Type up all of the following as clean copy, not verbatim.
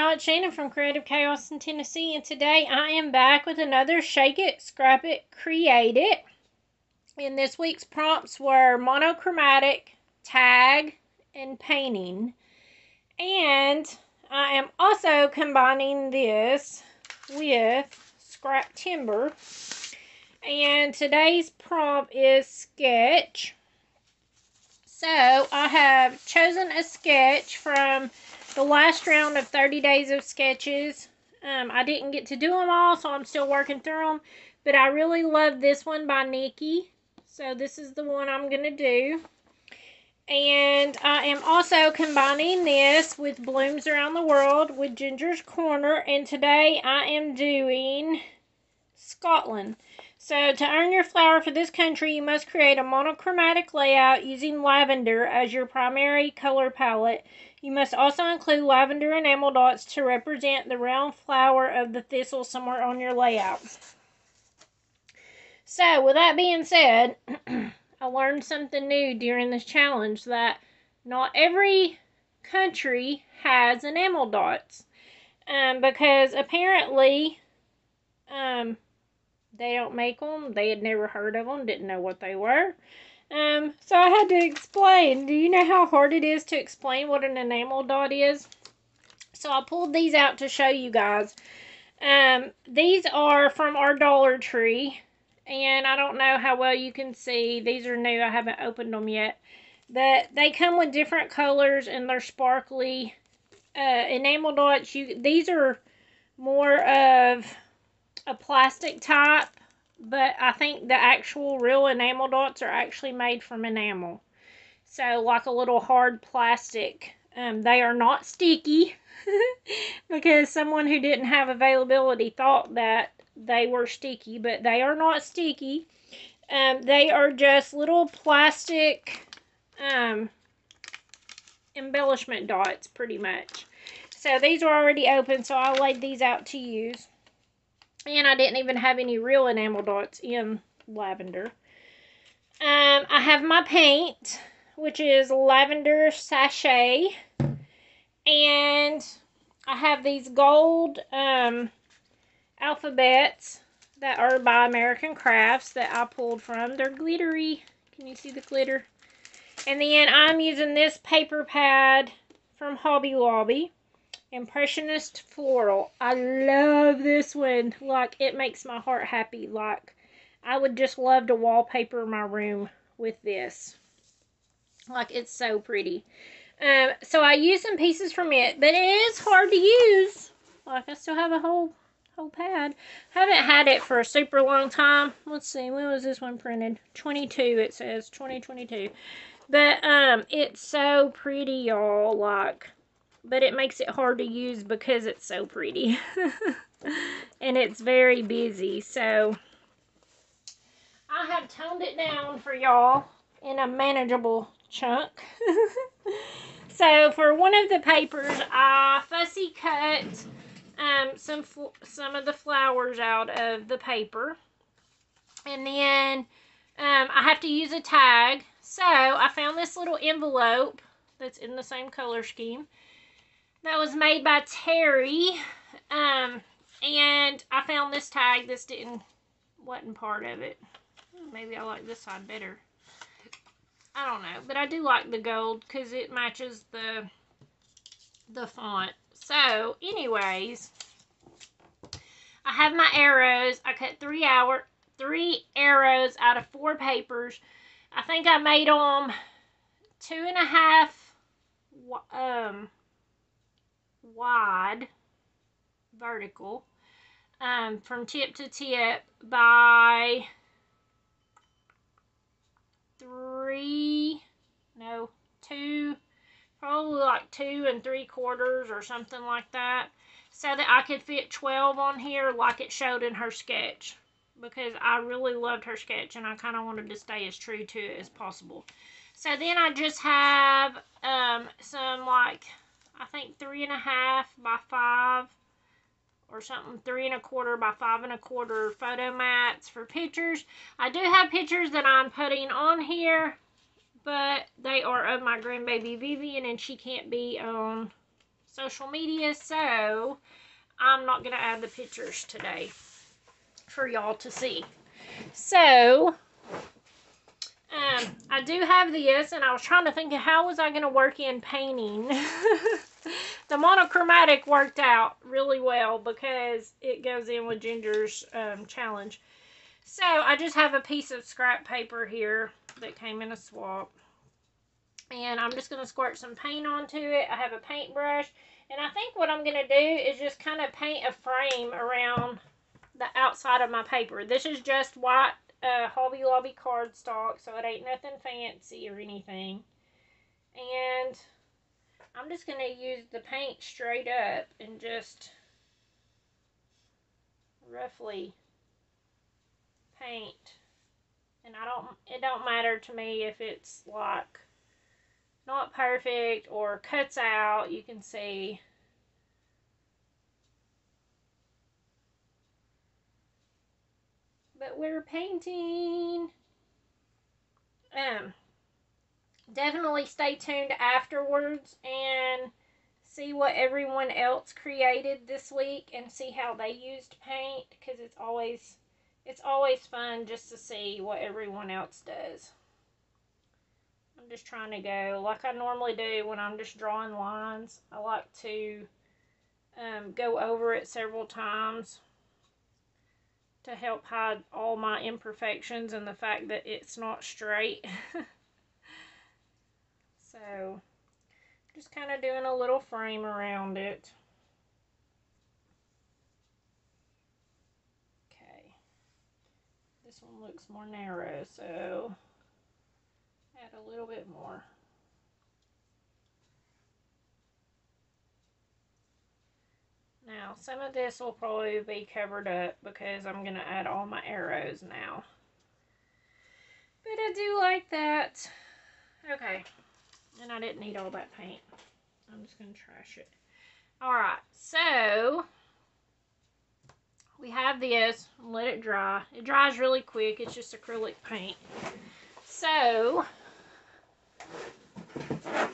y'all, it's Shannon from Creative Chaos in Tennessee, and today I am back with another Shake It, Scrap It, Create It. And this week's prompts were monochromatic, tag, and painting. And I am also combining this with scrap timber. And today's prompt is sketch. So I have chosen a sketch from the last round of 30 Days of Sketches. I didn't get to do them all, so I'm still working through them. But I really love this one by Nikki. So this is the one I'm going to do. And I am also combining this with Blooms Around the World with Ginger's Corner. And today I am doing Scotland. So to earn your flower for this country, you must create a monochromatic layout using lavender as your primary color palette. You must also include lavender enamel dots to represent the round flower of the thistle somewhere on your layout. So with that being said, I learned something new during this challenge, that not every country has enamel dots. Because apparently, they don't make them. They had never heard of them, didn't know what they were. So I had to explain. Do you know how hard it is to explain what an enamel dot is? So I pulled these out to show you guys. These are from our Dollar Tree. And I don't know how well you can see. These are new. I haven't opened them yet. But they come with different colors and they're sparkly. Enamel dots, these are more of a plastic type, but I think the actual real enamel dots are actually made from enamel. So like a little hard plastic. They are not sticky because someone who didn't have availability thought that they were sticky, but they are not sticky. They are just little plastic embellishment dots pretty much. So these are already open, so I laid these out to use. And I didn't even have any real enamel dots in lavender. I have my paint, which is Lavender Sachet. And I have these gold alphabets that are by American Crafts that I pulled from. They're glittery. Can you see the glitter? And then I'm using this paper pad from Hobby Lobby. Impressionist Floral. I love this one. Like, it makes my heart happy. Like, I would just love to wallpaper my room with this. Like, it's so pretty. So I used some pieces from it, but it is hard to use. Like, I still have a whole pad. Haven't had it for a super long time. Let's see, when was this one printed? 22, it says. 2022. But, it's so pretty, y'all. Like, but it makes it hard to use because it's so pretty. And it's very busy. So I have toned it down for y'all in a manageable chunk. So for one of the papers, I fussy cut some of the flowers out of the paper. And then I have to use a tag. So I found this little envelope that's in the same color scheme. That was made by Terry. And I found this tag. This wasn't part of it. Maybe I like this side better. I don't know. But I do like the gold because it matches the font. So, anyways, I have my arrows. I cut 3 arrows out of 4 papers. I think I made them 2.5 wide, vertical, from tip to tip by 2, probably like 2 3/4 or something like that, so that I could fit 12 on here like it showed in her sketch, because I really loved her sketch and I kind of wanted to stay as true to it as possible. So then I just have some, like, I think 3.5 by 5 or something, 3 1/4 by 5 1/4 photo mats for pictures. I do have pictures that I'm putting on here, but they are of my grandbaby Vivian, and she can't be on social media, so I'm not going to add the pictures today for y'all to see. So, I do have this, and I was trying to think of how was I going to work in painting. The monochromatic worked out really well because it goes in with Ginger's challenge. So, I just have a piece of scrap paper here that came in a swap. And I'm just going to squirt some paint onto it. I have a paintbrush. And I think what I'm going to do is just kind of paint a frame around the outside of my paper. This is just white Hobby Lobby cardstock, so it ain't nothing fancy or anything. And I'm just going to use the paint straight up and just roughly paint. And it don't matter to me if it's like not perfect or cuts out, you can see. But we're painting. Definitely stay tuned afterwards and see what everyone else created this week and see how they used paint, because it's always fun just to see what everyone else does. I'm just trying to go like I normally do when I'm just drawing lines. I like to go over it several times to help hide all my imperfections and the fact that it's not straight. So, just kind of doing a little frame around it. Okay. This one looks more narrow, so add a little bit more. Now, some of this will probably be covered up because I'm going to add all my arrows now. But I do like that. Okay. And I didn't need all that paint. I'm just going to trash it. Alright, so we have this. Let it dry. It dries really quick. It's just acrylic paint. So,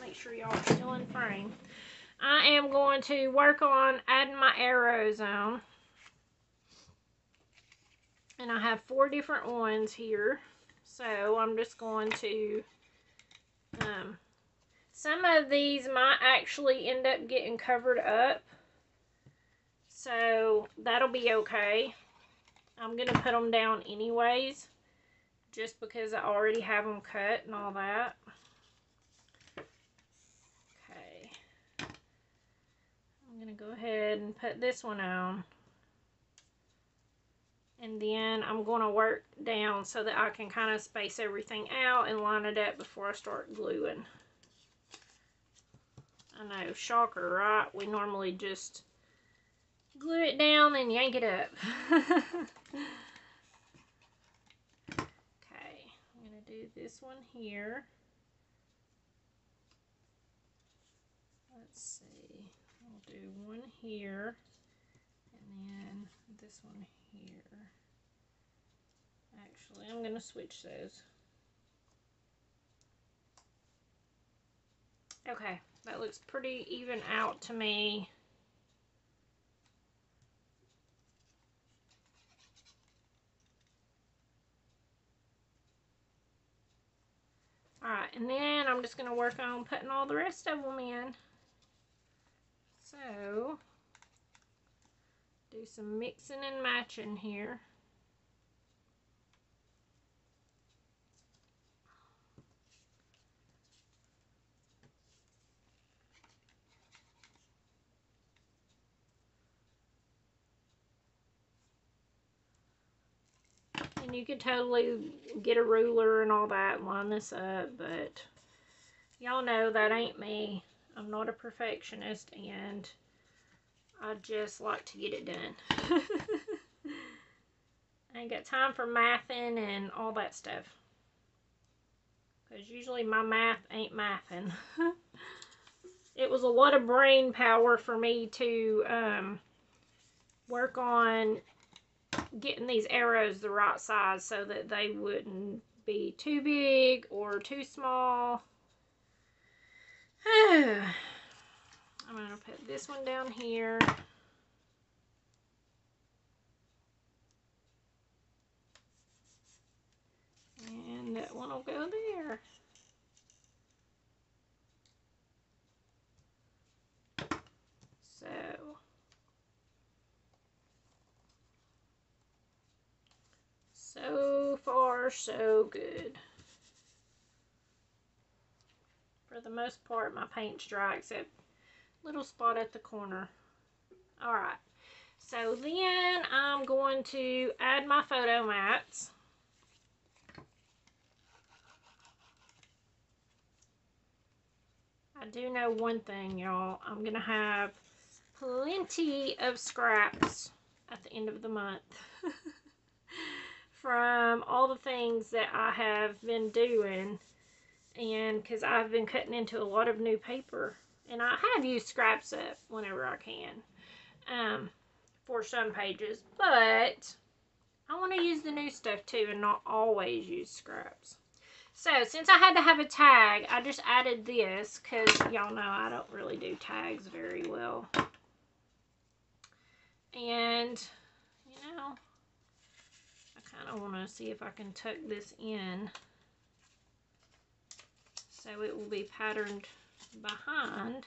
make sure y'all are still in frame. I am going to work on adding my arrows on. And I have 4 different ones here. So I'm just going to, some of these might actually end up getting covered up. So that'll be okay. I'm going to put them down anyways, just because I already have them cut and all that. Okay. I'm going to go ahead and put this one on. And then I'm going to work down so that I can kind of space everything out and line it up before I start gluing. I know, shocker, right? We normally just glue it down and yank it up. Okay, I'm going to do this one here. Let's see. I'll do one here and then this one here. Actually, I'm going to switch those. Okay, that looks pretty even out to me. Alright, and then I'm just going to work on putting all the rest of them in. So, do some mixing and matching here. And you could totally get a ruler and all that and line this up, but y'all know that ain't me. I'm not a perfectionist, and I just like to get it done. I ain't got time for mathing and all that stuff, because usually my math ain't mathing. It was a lot of brain power for me to work on getting these arrows the right size so that they wouldn't be too big or too small. I'm going to put this one down here. And that one will go there. So far, so good. For the most part, my paint's dry, except a little spot at the corner. Alright, so then I'm going to add my photo mats. I do know one thing, y'all. I'm going to have plenty of scraps at the end of the month. From all the things that I have been doing, and because I've been cutting into a lot of new paper, and I have used scraps up whenever I can for some pages, but I want to use the new stuff too and not always use scraps. So since I had to have a tag, I just added this because y'all know I don't really do tags very well. And you know, I kind of want to see if I can tuck this in so it will be patterned behind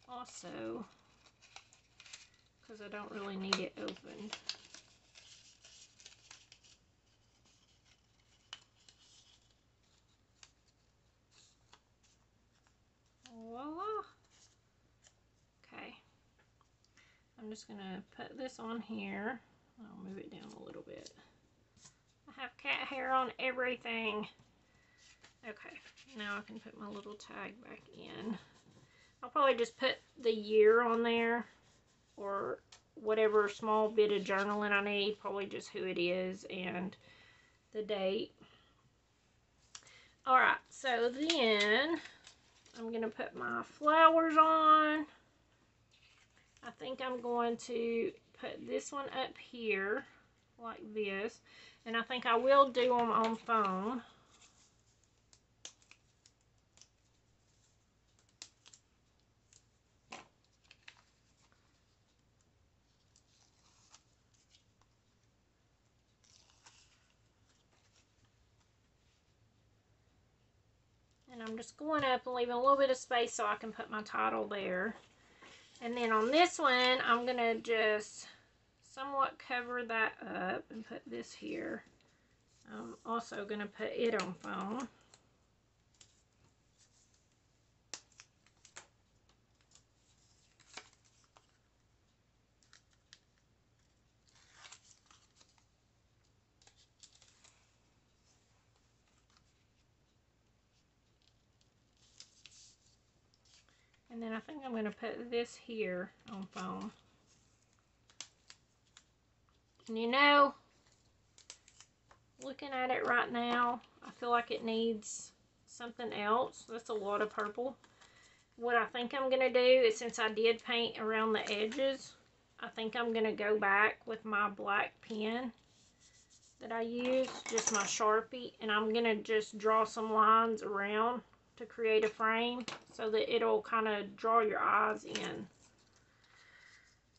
also, because I don't really need it opened. Voila. Okay, I'm just gonna put this on here. I'll move it down a little bit. I have cat hair on everything. Okay, now I can put my little tag back in. I'll probably just put the year on there, or whatever small bit of journaling I need, probably just who it is and the date. Alright, so then I'm going to put my flowers on. I think I'm going to put this one up here like this, and I think I will do them on foam. And I'm just going up and leaving a little bit of space so I can put my title there. And then on this one, I'm going to just somewhat cover that up and put this here. I'm also going to put it on foam. And then I think I'm going to put this here on foam. And you know, looking at it right now, I feel like it needs something else. That's a lot of purple. What I think I'm going to do is, since I did paint around the edges, I think I'm going to go back with my black pen that I used, just my Sharpie, and I'm going to just draw some lines around to create a frame so that it'll kind of draw your eyes in.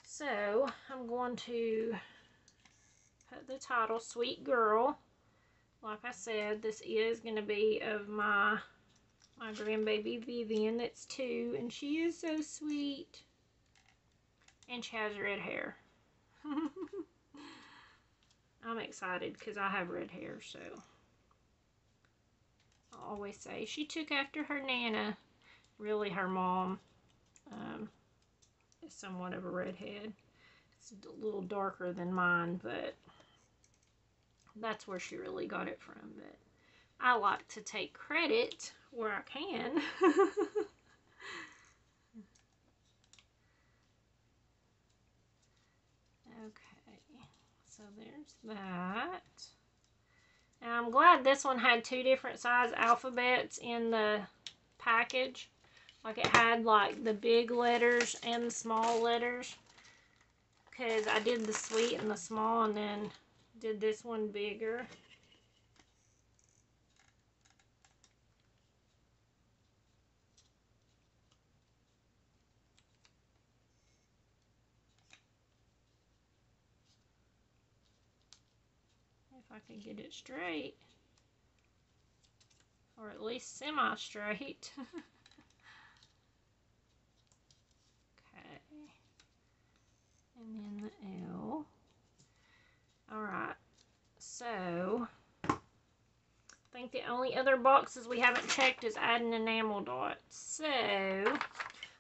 So I'm going to put the title, Sweet Girl. Like I said, this is going to be of my grandbaby Vivian that's 2, and she is so sweet. And she has red hair. I'm excited because I have red hair, so I always say she took after her Nana. Really, her mom is somewhat of a redhead. It's a little darker than mine, but that's where she really got it from. But I like to take credit where I can. Okay, so there's that. And I'm glad this one had 2 different size alphabets in the package. Like, it had like the big letters and the small letters, because I did the sweet and the small and then did this one bigger. if I can get it straight. Or at least semi-straight. Okay. And then the L. Alright. So, I think the only other boxes we haven't checked is adding enamel dots. So,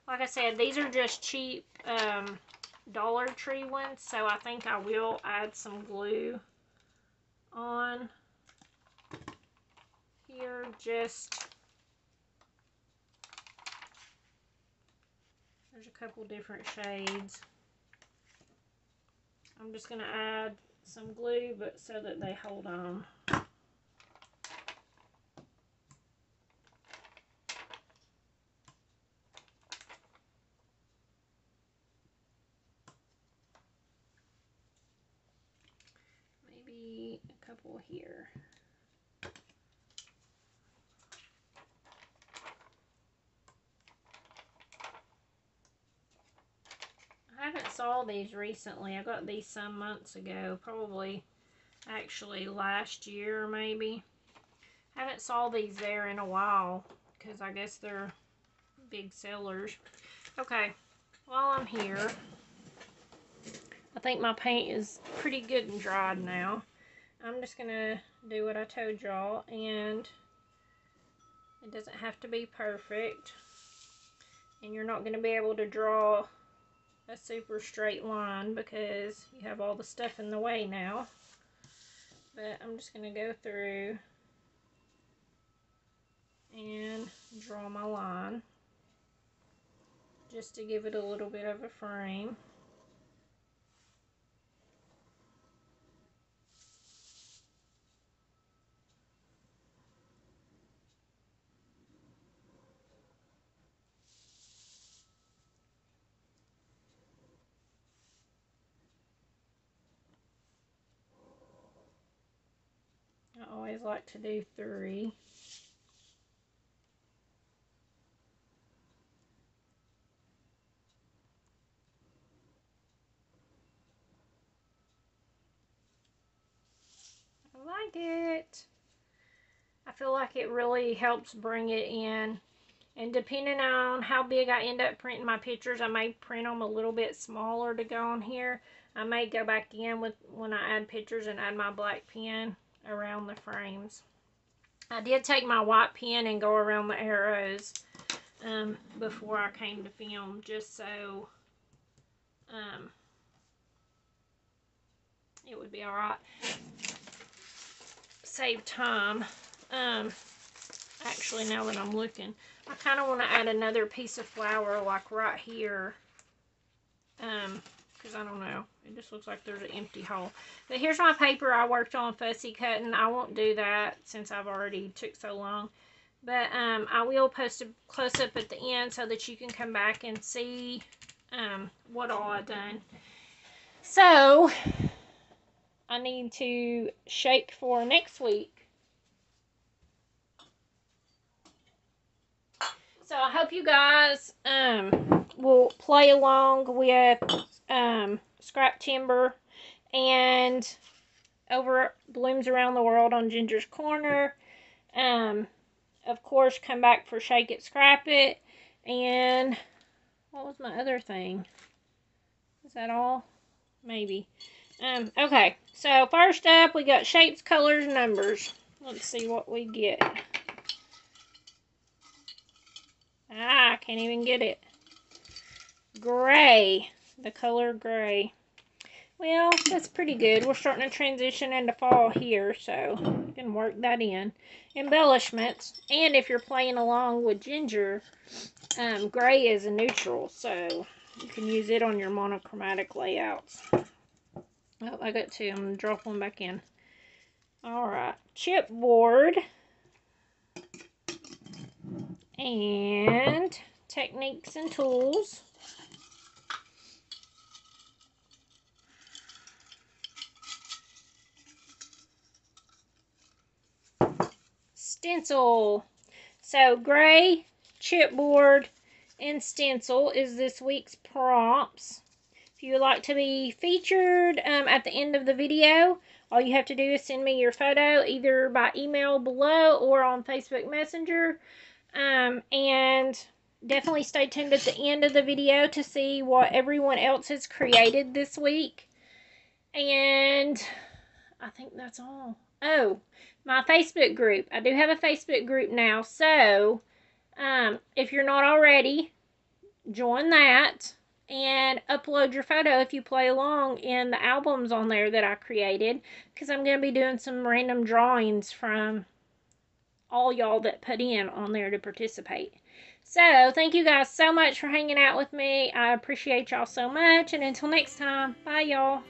like I said, these are just cheap Dollar Tree ones. So, I think I will add some glue on here. There's a couple different shades. I'm just going to add some glue, but so that they hold on. Maybe a couple here. I haven't saw these recently. I got these some months ago, probably actually last year maybe. I haven't saw these there in a while because I guess they're big sellers. Okay, while I'm here, I think my paint is pretty good and dried now. I'm just going to do what I told y'all, and it doesn't have to be perfect. And you're not going to be able to draw a super straight line because you have all the stuff in the way now. But I'm just going to go through and draw my line just to give it a little bit of a frame. I always like to do 3. I like it. I feel like it really helps bring it in. And depending on how big I end up printing my pictures, I may print them a little bit smaller to go on here. I may go back in with when I add pictures and add my black pen around the frames. I did take my white pen and go around the arrows before I came to film, just so it would be alright. Save time. Actually, now that I'm looking, I kind of want to add another piece of flour like right here. Because I don't know. It just looks like there's an empty hole. But here's my paper I worked on fussy cutting. I won't do that since I've already took so long. But I will post a close-up at the end so that you can come back and see what all I've done. So, I need to shake for next week. So I hope you guys will play along with Scrap Timber and over Blooms Around the World on Ginger's Corner. Of course, come back for Shake It, Scrap It. And what was my other thing? Is that all? Maybe. Okay, so first up we got shapes, colors, numbers. Let's see what we get. I can't even get it. Gray. The color gray. Well, that's pretty good. We're starting to transition into fall here, so you can work that in. Embellishments. And if you're playing along with Ginger, gray is a neutral, so you can use it on your monochromatic layouts. Oh, I got 2. I'm going to drop one back in. Alright. Chipboard. And techniques and tools. Stencil. So gray, chipboard, and stencil is this week's prompts. If you would like to be featured at the end of the video, All you have to do is send me your photo either by email below or on Facebook Messenger. And definitely stay tuned at the end of the video to see what everyone else has created this week. And I think that's all. Oh, my Facebook group. I do have a Facebook group now. So, if you're not already, join that and upload your photo if you play along in the albums on there that I created, because I'm going to be doing some random drawings from all y'all that put in on there to participate. So, thank you guys so much for hanging out with me. I appreciate y'all so much, and until next time, bye y'all.